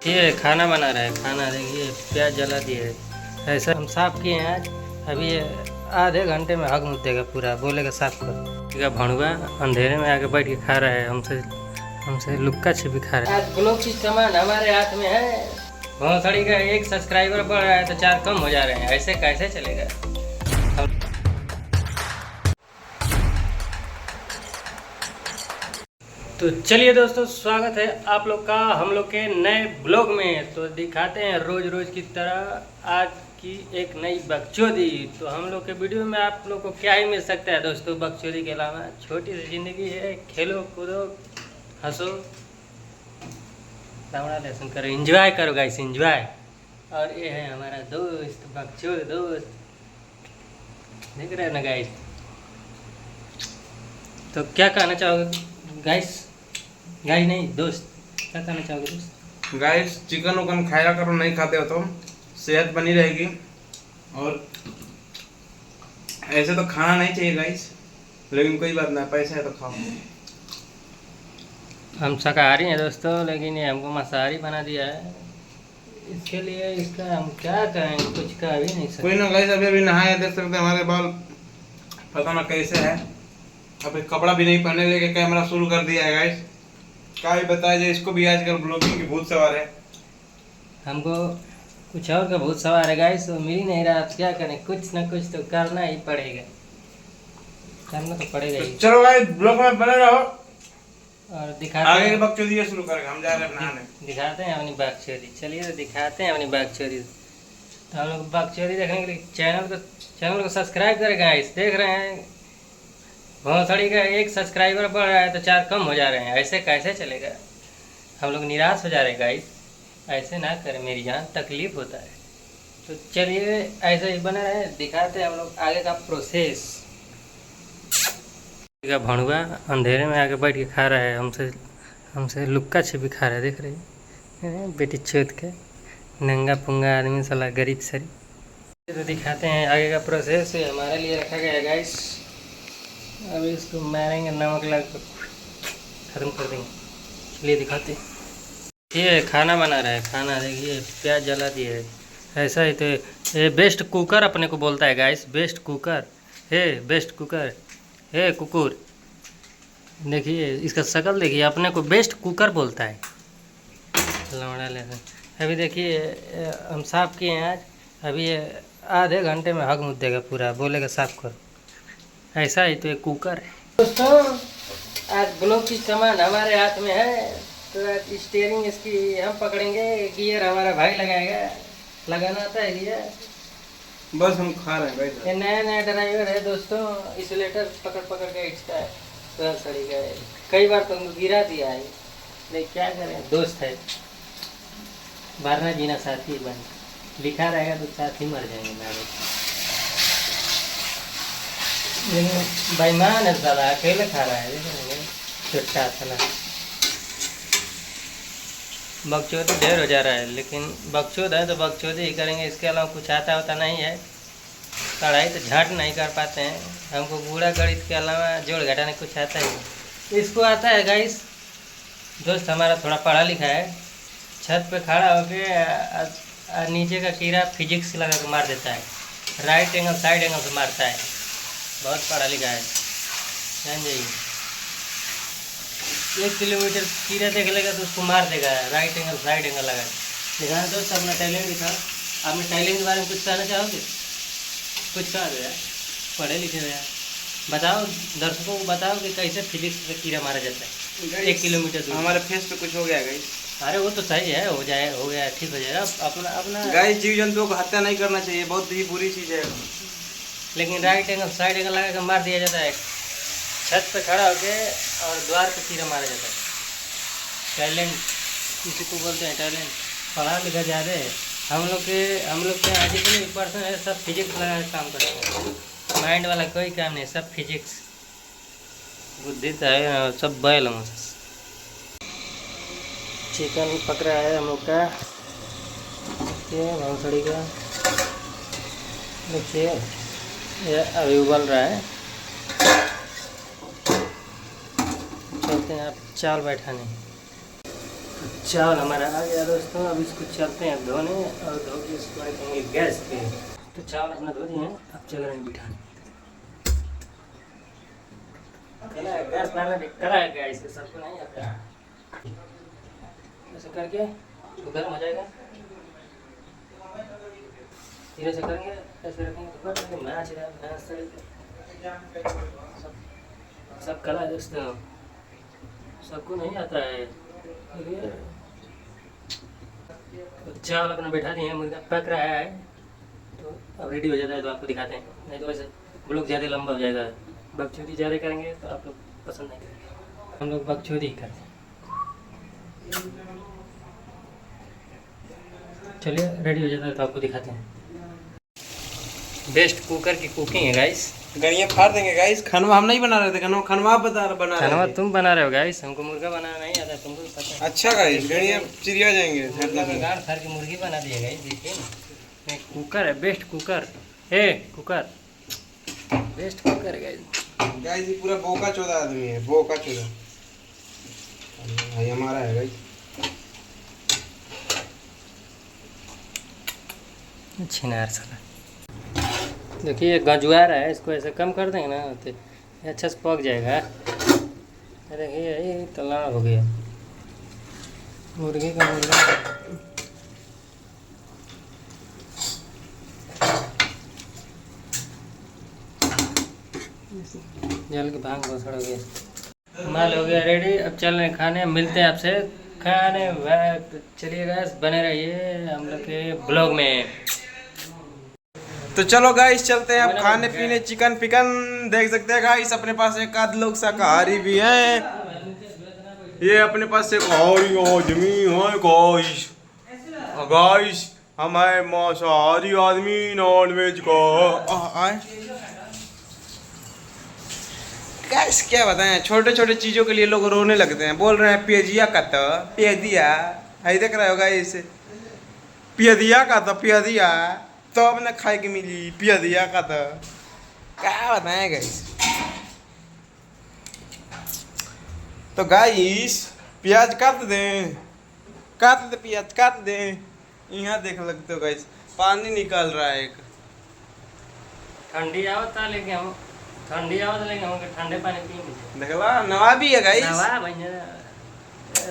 ये खाना बना रहा है। खाना देखिए प्याज जला दिए है। ऐसा हम साफ किए हैं आज। अभी ये आधे घंटे में हक मुँह देगा पूरा, बोलेगा साफ कर। ठीक है, भणुआ अंधेरे में आके बैठ के खा रहा है, हमसे लुक्का छिपी खा रहा है। आज ब्लॉग की सामान हमारे हाथ में है। भौसड़ी का एक सब्सक्राइबर बढ़ रहा है तो 4 कम हो जा रहे हैं, ऐसे कैसे चलेगा। तो चलिए दोस्तों, स्वागत है आप लोग का हम लोग के नए ब्लॉग में। तो दिखाते हैं रोज रोज की तरह आज की एक नई बकचोदी। तो हम लोग के वीडियो में आप लोग को क्या ही मिल सकता है दोस्तों, बकचोदी के अलावा छोटी सी जिंदगी है। खेलो कूदो हंसो लावड़ा लेसन करो, एंजॉय करो गाइस, एंजॉय। और ये है हमारा दोस्त बकचोद दोस्त, देख रहे हो ना गाइस। तो क्या कहना चाहोगे गाइस? गाइस नहीं दोस्त, क्या कहना चाहोगे दोस्त? गाइस चिकन उकन खाया करो, नहीं खाते हो तो सेहत बनी रहेगी। और ऐसे तो खाना नहीं चाहिए गाइस, लेकिन कोई बात नहीं, पैसा है तो खाओ। हम शाकाहारी हैं दोस्तों, लेकिन ये हमको मांसाहारी बना दिया है। इसके लिए इसका हम क्या कहें, कुछ कह भी नहीं सकते। कोई ना गाइस, अभी नहाए, देख सकते हैं हमारे बाल पता ना कैसे है। अभी कपड़ा भी नहीं पहने, लेके कैमरा शुरू कर दिया है गाइस। क्या भी बताया जाए, इसको भी आजकल ब्लॉगिंग की भूत सवार है। हमको कुछ और का भूत सवार है गाइस, वो मिल ही नहीं रहा। क्या करें, कुछ ना कुछ तो करना ही पड़ेगा, करना तो पड़ेगा ही। चलो गाइस ब्लॉग में बने रहो और दिखाते आगे के हैं, बकचोदी शुरू करेंगे। हम जा रहे हैं नहाने। दिखाते हैं अपनी बकचोदी। चलिए तो दिखाते हैं अपनी बकचोदी। तो हम लोग बकचोदी देखने के लिए चैनल को सब्सक्राइब करें गाइस। देख रहे हैं भौसड़ी का एक सब्सक्राइबर बढ़ रहा है तो 4 कम हो जा रहे हैं, ऐसे कैसे चलेगा। हम लोग निराश हो जा रहे हैं गाइस, ऐसे ना करें मेरी जान, तकलीफ होता है। तो चलिए ऐसे ही बने रहे, दिखाते हैं हम लोग आगे का प्रोसेस। भणुआ अंधेरे में आके बैठ के खा रहा है, हमसे लुक्का छिपी खा रहा है। देख रहे हैं बेटी चोद के नंगा पुंगा आदमी साला गरीब सरी। तो दिखाते हैं आगे का प्रोसेस। हमारे लिए रखा गया है गाइस। अभी इसको मारेंगे, नमक लगा कर खत्म कर देंगे। चलिए दिखाते हैं। ये खाना बना रहा है। खाना देखिए प्याज जला दिए है। ऐसा ही तो ये बेस्ट कुकर अपने को बोलता है गाइस, बेस्ट कुकर है, बेस्ट कुकर है कुकुर। देखिए इसका शक्ल देखिए, अपने को बेस्ट कुकर बोलता है। लौड़ा ले अभी देखिए हम साफ किए हैं आज। अभी ये आधे घंटे में हक मुँह देगा पूरा, बोलेगा साफ करो। ऐसा ही तो एक कुकर है दोस्तों। आज ब्लॉग की सामान हमारे हाथ में है। तो आज स्टीयरिंग इसकी हम पकड़ेंगे, गियर हमारा भाई लगाएगा। लगाना आता है गियर, बस हम खा रहे हैं गाइस। ये नया ड्राइवर है दोस्तों, इसलेटर पकड़ पकड़ के इट्सका है तो सड़ी गए। कई बार तो हमको गिरा दिया है, लेकिन क्या करें, दोस्त है। मरना जीना साथी बन लिखा रहेगा तो साथ ही मर जाएंगे मेरे। लेकिन बेईमान है साला, अकेले खा रहा है। छुट्टा साला बकचोदी ढेर हो जा रहा है, लेकिन बकचोद है तो बकचोदी ही करेंगे, इसके अलावा कुछ आता होता नहीं है। कढ़ाई तो झाट नहीं कर पाते हैं, हमको बूढ़ा गणित के अलावा जोड़ घटाने कुछ आता ही नहीं। इसको आता है गाइस, दोस्त हमारा थोड़ा पढ़ा लिखा है। छत पे खड़ा होके नीचे का कीड़ा फिजिक्स लगा के मार देता है, राइट एंगल साइड एंगल से मारता है। बहुत पढ़ा लिखा है, जान जाइए। 1 किलोमीटर कीड़ा देख लेगा तो उसको मार देगा, राइट एंगल साइड एंगल लगा। दिखाना दोस्त अपना टैलेंट दिखा। आपने टैलेंट के बारे में कुछ कहना चाहोगे? कुछ कहा दो यार, पढ़े लिखे हो यार। बताओ दर्शकों को, बताओ कि कैसे फिजिक्स से कीड़ा मारा जाता है 1 किलोमीटर दूर। हमारे फेस पे कुछ हो गया गाइस। अरे वो तो सही है, हो जाए, हो गया, ठीक हो जाएगा। अपना अपना गाइस जीव जंतुओं को हत्या नहीं करना चाहिए, बहुत ही बुरी चीज़ है। लेकिन राइट एंगल साइड एंगल लगा के मार दिया जाता है। छत पे खड़ा होके और द्वार पे कीड़ा मारा जाता है। टैलेंट किसी को बोलते हैं टैलेंट। पढ़ा लिखा ज़्यादा है हम लोग के आज जितने भी पर्सन है सब फिजिक्स लगा के काम करते हैं। माइंड वाला कोई काम नहीं, सब फिजिक्स। बुद्धि तो है, सब बैल हम। चिकन पक रहा है हम लोग का, देखिए भौसड़ी का, देखिए ये अभी उबल रहा है। चलते हैं आप चाल बैठाने। चावल हमारा आ गया दोस्तों, अब इसको चलते हैं धोने और धो के इसको रखेंगे गैस पे। तो चावल अपना धो दिए हैं, अब चल रहे हैं बिठाने। कला है गैस लाना, कला है गैस, सबको नहीं आता। ऐसे करके तो गर्म हो जाएगा, धीरे से करेंगे, ऐसे रखेंगे तो कर मैच सब कला है दोस्तों, सबको नहीं आता है। तो चावल अपना बैठा दिए हैं, मुर्गा पक रहा है, तो अब रेडी हो जाता है तो आपको दिखाते हैं, नहीं तो वैसे ब्लॉग ज़्यादा लंबा हो जाएगा। बकचोदी ज़्यादा करेंगे तो आप लोग पसंद नहीं करेंगे, हम लोग बकचोदी ही करते हैं। चलिए रेडी हो जाता है तो आपको दिखाते हैं। बेस्ट कुकर की कुकिंग है गाइस। गड़िया फाड़ देंगे गाइस। खनवा हम नहीं बना रहे थे, खनवा बना रहे खाना थे। तुम बना रहे हो गाइस, हमको मुर्गा बनाना नहीं आता, तुमको भी पता है। अच्छा गाइस, गड़िया चिड़िया जाएंगे। गाड़ फाड़ के मुर्गी बना दिए गाइस, देखिए ना, एक कुकर है, बेस्ट कुकर है, कुकर बेस्ट कुकर है गाइस। गाइस ये पूरा बोका चौदह आदमी है, बोका चौदह भाई हमारा है गाइस। छिनार साला, देखिए ये गंजुआ रहा है, इसको ऐसे कम कर देंगे ना तो ये अच्छा से पक जाएगा। देखिए ये तला हो गया मुर्गी का मुर्गा। जल के भांग बसड़ हो गया, माल हो गया रेडी। अब चल रहे खाने, मिलते हैं आपसे खाने वक्त। चलिए गाइस बने रहिए हम लोग के ब्लॉग में। तो चलो गाइस चलते हैं अब खाने पीने, चिकन पिकन देख सकते हैं गाइस। अपने पास एक आध लोग शाकाहारी भी है, ये अपने पास एक आदमी है गाइस। गाइस हम है मांसाहारी आदमी, नॉन वेज का गाइस। क्या बताएं, छोटे छोटे चीजों के लिए लोग रोने लगते हैं, बोल रहे हैं पियजिया का तो पियदिया है, देख रहे हो गाइस, पियदिया का तो पियदिया तो अब न खाए के मिली, पियदिया का तो क्या बताएं गाइस। तो गाइस प्याज काट दें, काट दे प्याज काट दें। यहाँ देख लगते हो गाइस, पानी निकल रहा है। एक ठंडी आवत है लेकिन हम ठंडी आवत लेकिन हम ठंडे पानी पिएंगे। देखला नवा भी है गाइस, नवा भैया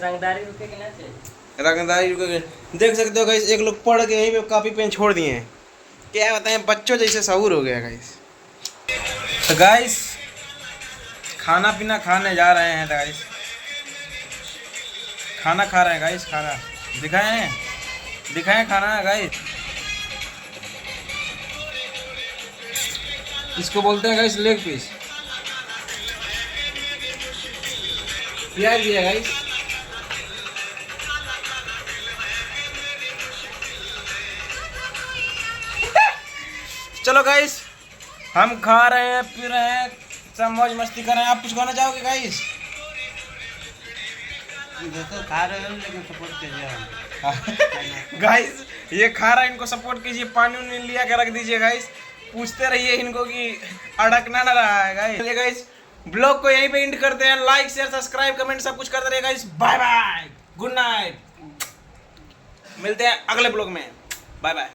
रंगदारी रुके के ना चाहिए, रंगदारी रुके। देख सकते हो गाइस, एक लोग पढ़ के यहीं पे कॉपी पेन छोड़ दिए हैं। क्या बताएं, बच्चों जैसे शऊर हो गया गाइस। तो गाइस खाना पीना खाने जा रहे हैं गाइस, खाना खा रहे हैं गाइस। खाना दिखाएं खाना है गाइस। इसको बोलते हैं गाइस लेग पीस। प्याज भी है गाइस। चलो गाइस हम खा रहे हैं, पी रहे हैं, सब मौज मस्ती कर रहे हैं। आप कुछ कहना चाहोगे गाइस? तो खा रहे हो लेकिन सपोर्ट कीजिए गाइस ये खा रहा है, इनको सपोर्ट कीजिए, पानी उनी लिया के रख दीजिए गाइस। पूछते रहिए इनको कि अड़कना ना रहा है गाइस। चलिए गाइस ब्लॉग को यहीं पे एंड करते हैं। लाइक शेयर सब्सक्राइब कमेंट सब कुछ करते रहिए guys. Bye bye, good night, मिलते हैं अगले ब्लॉग में। Bye bye.